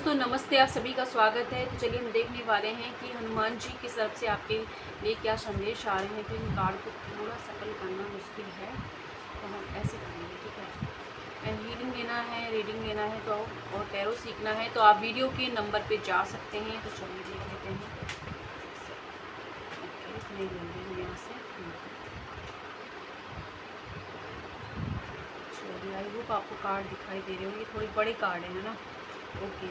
दोस्तों नमस्ते, आप सभी का स्वागत है। तो चलिए हम देखने वाले हैं कि हनुमान जी की तरफ से आपके लिए क्या संदेश आ रहे हैं। तो इन कार्ड को थोड़ा सफल करना मुश्किल है, तो हम ऐसे करेंगे, ठीक है। एंड हीलिंग लेना है, रीडिंग लेना है तो और टैरो सीखना है तो आप वीडियो के नंबर पे जा सकते हैं। तो चलिए देख लेते हैं। ओके, नहीं लेंगे हम यहाँ से। चलिए, आई होप आपको कार्ड दिखाई दे रहे होंगे, थोड़े बड़े कार्ड है ना। ओके,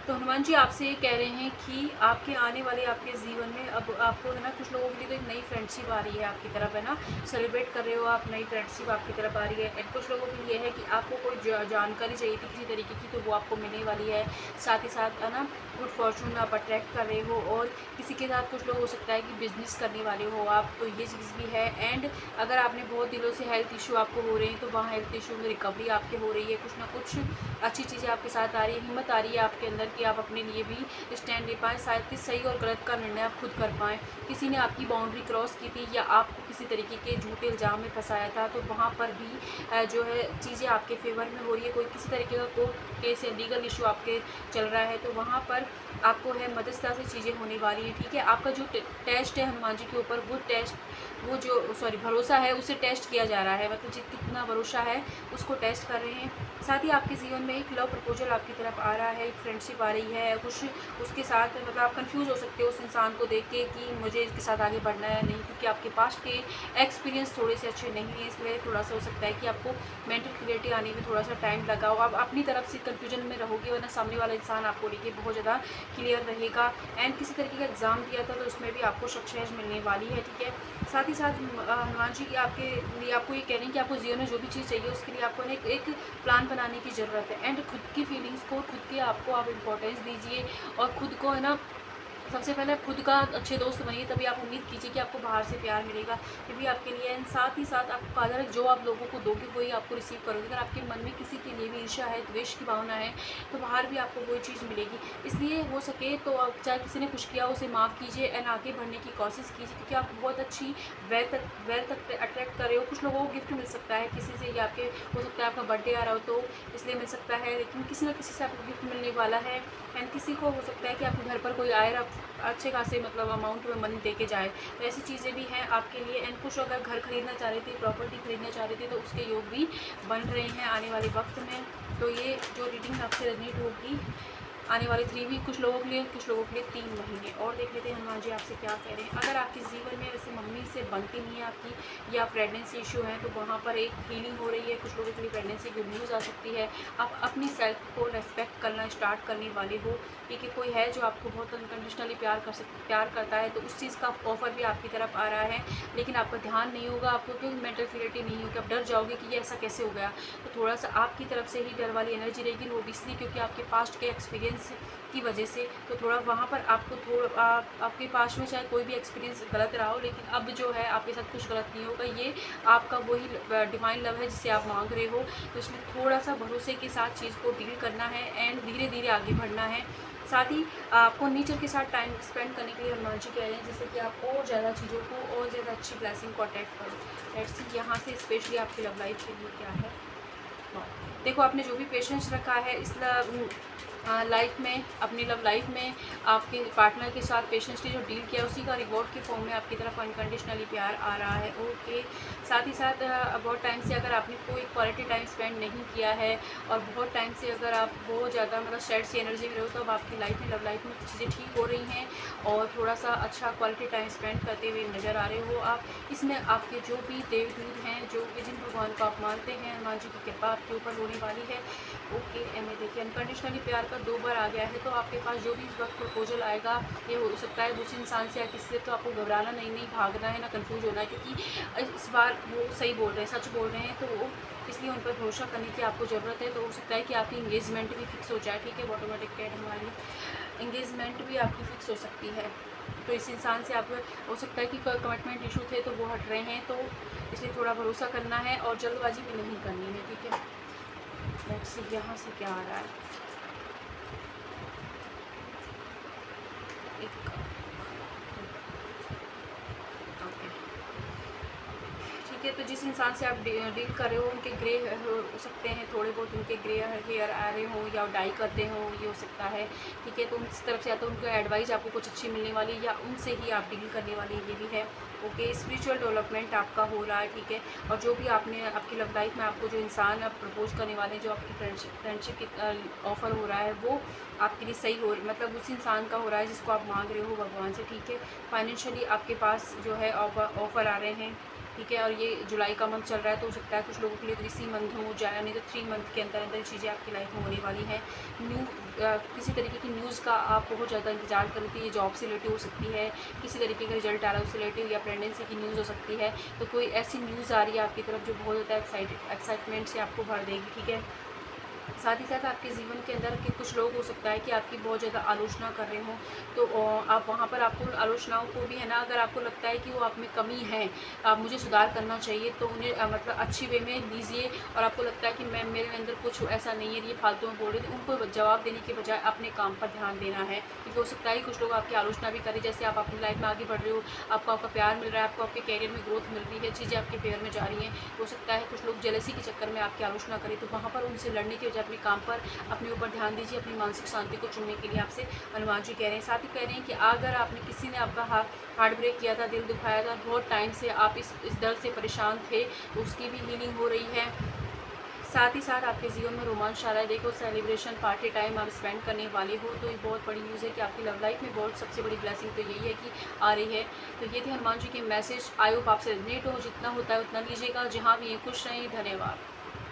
तो हनुमान जी आपसे ये कह रहे हैं कि आपके आने वाले आपके जीवन में अब आपको है ना, कुछ लोगों के लिए तो एक नई फ्रेंडशिप आ रही है आपकी तरफ, है ना। सेलिब्रेट कर रहे हो आप, नई फ्रेंडशिप आपकी तरफ आ रही है। एंड कुछ लोगों के लिए है कि आपको कोई जानकारी चाहिए थी किसी तरीके की, तो वो आपको मिलने वाली है। साथ ही साथ है ना, गुड फॉर्चून में आप अट्रैक्ट कर रहे हो। और किसी के साथ कुछ लोग हो सकता है कि बिजनेस करने वाले हो आप, तो ये चीज़ भी है। एंड अगर आपने बहुत दिनों से हेल्थ इशू आपको हो रहे हैं, तो वहाँ हेल्थ इशू में रिकवरी आपके हो रही है। कुछ ना कुछ अच्छी चीज़ें आपके साथ आ रही है, हिम्मत आ रही है आपके अंदर कि आप अपने लिए भी स्टैंड ले पाएँ। शायद कि सही और गलत का निर्णय आप खुद कर पाएँ। किसी ने आपकी बाउंड्री क्रॉस की थी या आपको किसी तरीके के झूठे इल्ज़ाम में फंसाया था, तो वहाँ पर भी जो है चीज़ें आपके फेवर में हो रही है। कोई किसी तरीके का कोर्ट केस या लीगल इशू आपके चल रहा है, तो वहाँ पर आपको है मध्यस्थता से चीज़ें होने वाली है, ठीक है। आपका जो टेस्ट है हनुमान जी के ऊपर, वो जो भरोसा है उसे टेस्ट किया जा रहा है। मतलब कितना भरोसा है उसको टेस्ट कर रहे हैं। साथ ही आपके जीवन में एक लव प्रपोजल आपकी तरफ आ रहा है, एक फ्रेंडशिप आ रही है। कुछ उसके साथ मतलब आप कंफ्यूज हो सकते हो उस इंसान को देख के कि मुझे इसके साथ आगे बढ़ना है या नहीं, क्योंकि आपके पास के एक्सपीरियंस थोड़े से अच्छे नहीं हैं। इसलिए थोड़ा सा हो सकता है कि आपको मेंटल क्लियरिटी आने में थोड़ा सा टाइम लगा हो। आप अपनी तरफ से कन्फ्यूजन में रहोगे, वरना सामने वाला इंसान आपको लेके बहुत ज़्यादा क्लियर रहेगा। एंड किसी तरीके का एग्ज़ाम दिया था तो उसमें भी आपको सक्सेस मिलने वाली है, ठीक है। साथ ही साथ हनुमान जी की आपके लिए आपको ये कह रहे हैं कि आपको जीवन में जो भी चीज़ चाहिए उसके लिए आपको ना एक प्लान बनाने की ज़रूरत है। एंड खुद की फीलिंग्स को, खुद के आपको आप इम्पोर्टेंस दीजिए और खुद को है ना, सबसे पहले खुद का अच्छे दोस्त बनिए, तभी आप उम्मीद कीजिए कि आपको बाहर से प्यार मिलेगा, ये भी आपके लिए। एंड साथ ही साथ आपको कहा जा रहा है जो आप लोगों को दोगे वही आपको रिसीव करोगे। अगर आपके मन में किसी के लिए भी ईर्ष्या है, द्वेष की भावना है, तो बाहर भी आपको वही चीज़ मिलेगी। इसलिए हो सके तो आप चाहे किसी ने कुछ किया उसे माफ़ कीजिए एंड आगे बढ़ने की कोशिश कीजिए, क्योंकि आप बहुत अच्छी वेल्थ अट्रैक्ट कर रहे हो। कुछ लोगों को गिफ्ट मिल सकता है किसी से, या आपके हो सकता है आपका बर्थडे आ रहा हो तो इसलिए मिल सकता है, लेकिन किसी न किसी से आपको गिफ्ट मिलने वाला है। एंड किसी को हो सकता है कि आपके घर पर कोई आए और अच्छे खासे मतलब अमाउंट में मनी दे के जाए, तो ऐसी चीज़ें भी हैं आपके लिए। एंड कुछ अगर घर खरीदना चाह रहे थे, प्रॉपर्टी खरीदना चाह रहे थे, तो उसके योग भी बन रहे हैं आने वाले वक्त में। तो ये जो रीडिंग आपसे रेजोनेट होगी आने वाले 3 वीक, कुछ लोगों के लिए, कुछ लोगों के लिए 3 महीने। और देख लेते हैं हनुमान जी आपसे क्या कह रहे हैं। अगर आपके जीवन में वैसे मम्मी से बनती नहीं है आपकी, या प्रेगनेंसी इशू है, तो वहाँ पर एक हीलिंग हो रही है। कुछ लोगों के लिए प्रेगनेंसी गुड न्यूज़ आ सकती है। आप अपनी सेल्फ को रेस्पेक्ट करना स्टार्ट करने वाले हो, क्योंकि कोई है जो आपको बहुत अनकंडीशनली प्यार करता है, तो उस चीज़ का ऑफर भी आपकी तरफ आ रहा है। लेकिन आपका ध्यान नहीं होगा, आपको क्योंकि मेंटल क्लियरिटी नहीं होगी, आप डर जाओगे कि ये ऐसा कैसे हो गया। तो थोड़ा सा आपकी तरफ से ही डर वाली एनर्जी रहेगी, वो भी इसलिए क्योंकि आपके पास्ट के एक्सपीरियंस की वजह से। तो थोड़ा वहाँ पर आपको आपके पास में चाहे कोई भी एक्सपीरियंस गलत रहा हो, लेकिन अब जो है आपके साथ कुछ गलत नहीं होगा। ये आपका वही डिवाइन लव है जिसे आप मांग रहे हो। तो इसमें थोड़ा सा भरोसे के साथ चीज़ को डील करना है एंड धीरे धीरे आगे बढ़ना है। साथ ही आपको नेचर के साथ टाइम स्पेंड करने के लिए हनुमान जी कह रहे हैं, जिससे कि आप और ज़्यादा चीज़ों को और ज़्यादा अच्छी ब्लेसिंग को अटैक करो। लेट्स सी यहाँ से स्पेशली आपकी लव लाइफ के लिए क्या है। देखो, आपने जो भी पेशेंस रखा है इस लाइफ में, अपनी लव लाइफ में आपके पार्टनर के साथ पेशेंसली जो डील किया, उसी का रिवॉर्ड के फॉर्म में आपकी तरफ अनकंडीशनली प्यार आ रहा है। ओके, साथ ही साथ बहुत टाइम से अगर आपने कोई क्वालिटी टाइम स्पेंड नहीं किया है, और बहुत टाइम से अगर आप बहुत ज़्यादा मतलब सैड सी एनर्जी में रहो, तो अब आपकी लाइफ में, लव लाइफ में चीज़ें ठीक हो रही हैं और थोड़ा सा अच्छा क्वालिटी टाइम स्पेंड करते हुए नज़र आ रहे हो आप। इसमें आपके जो भी देवदूत हैं, जो भी जिन भगवान को आप मानते हैं, हनुमान जी की कृपा आपके ऊपर होने वाली है। ओके, एंड देखिए अनकंडीशनली प्यार का 2 बार आ गया है, तो आपके पास जो भी इस वक्त प्रपोजल आएगा, ये हो सकता है उस इंसान से या किसी से। तो आपको घबराना नहीं भागना है, ना कंफ्यूज होना है, क्योंकि इस बार वो सही बोल रहे हैं, सच बोल रहे हैं, तो वो इसलिए उन पर भरोसा करने की आपको ज़रूरत है। तो हो सकता है कि आपकी इंगेजमेंट भी फिक्स हो जाए, ठीक है। ऑटोमेटिक कैड हमारी इंगेजमेंट भी आपकी फिक्स हो सकती है। तो इस इंसान से आप हो सकता है कि कमिटमेंट इशू थे तो वो हट रहे हैं, तो इसलिए थोड़ा भरोसा करना है और जल्दबाजी भी नहीं करनी है, ठीक है। लेट्स सी यहाँ से क्या आ रहा है। एक ओके, ठीक है। तो जिस इंसान से आप डील कर रहे हो उनके ग्रे हो सकते हैं, थोड़े बहुत उनके ग्रे हेयर आ रहे हों या डाई करते हों, ये हो सकता है। ठीक है, तो उस तरफ से या तो उनको एडवाइस आपको कुछ अच्छी मिलने वाली या उनसे ही आप डील करने वाली, ये भी है। ओके, स्पिरिचुअल डेवलपमेंट आपका हो रहा है। ठीक है, और जो भी आपने आपकी लव लाइफ में आपको जो इंसान आप प्रपोज करने वाले, जो आपकी फ्रेंडशिप की ऑफ़र हो रहा है, वो आपके लिए सही हो, मतलब उस इंसान का हो रहा है जिसको आप मांग रहे हो भगवान से। ठीक है, फाइनेंशियली आपके पास जो है ऑफ़र आ रहे हैं। ठीक है, और ये जुलाई का मंथ चल रहा है, तो हो सकता है कुछ लोगों के लिए तो इसी मंथ हो जाए, नहीं तो 3 मंथ के अंदर अंदर चीज़ें आपकी लाइफ में होने वाली हैं। किसी तरीके की न्यूज़ का आप बहुत ज़्यादा इंतजार कर रही थी, ये जॉब से रिलेटेड हो सकती है, किसी तरीके का रिजल्ट आ रहा है उससे रिलेटेड, या प्रेगनेंसी की न्यूज़ हो सकती है। तो कोई ऐसी न्यूज़ आ रही है आपकी तरफ जो बहुत ज़्यादा एक्साइटमेंट से आपको भर देगी। ठीक है, साथ ही साथ आपके जीवन के अंदर के कुछ लोग हो सकता है कि आपकी बहुत ज़्यादा आलोचना कर रहे हों, तो आप वहाँ पर आपको आलोचनाओं को भी है ना, अगर आपको लगता है कि वो आप में कमी है, आप मुझे सुधार करना चाहिए, तो उन्हें मतलब अच्छी वे में लीजिए। और आपको लगता है कि मैं मेरे अंदर कुछ ऐसा नहीं है, ये फालतू में बोल रही थी, उनको जवाब देने के बजाय अपने काम पर ध्यान देना है। क्योंकि हो सकता है कि कुछ लोग आपकी आलोचना भी करें, जैसे आप अपनी लाइफ में आगे बढ़ रहे हो, आपको आपका प्यार मिल रहा है, आपको आपके कैरियर में ग्रोथ मिल रही है, चीज़ें आपके फेवर में जा रही हैं। हो सकता है कुछ लोग जेलसी के चक्कर में आपकी आलोचना करें, तो वहाँ पर उनसे लड़ने के बजाय अपने काम पर अपने ऊपर ध्यान दीजिए। अपनी मानसिक शांति को चुनने के लिए आपसे हनुमान जी कह रहे हैं। साथ ही कह रहे हैं कि अगर आपने किसी ने आपका हार्ट ब्रेक किया था, दिल दुखाया था, बहुत टाइम से आप इस दर्द से परेशान थे, तो उसकी भी हीलिंग हो रही है। साथ ही साथ आपके जीवन में रोमांच आ रहा है। देखो, सेलिब्रेशन पार्टी टाइम आप स्पेंड करने वाले हो, तो ये बहुत बड़ी न्यूज़ है कि आपकी लव लाइफ में बहुत सबसे बड़ी ब्लेसिंग तो यही है कि आ रही है। तो ये थे हनुमान जी के मैसेज। आई होप आपसे रिलेट हो, जितना होता है उतना लीजिएगा। जहाँ भी ये खुश रहें, धन्यवाद।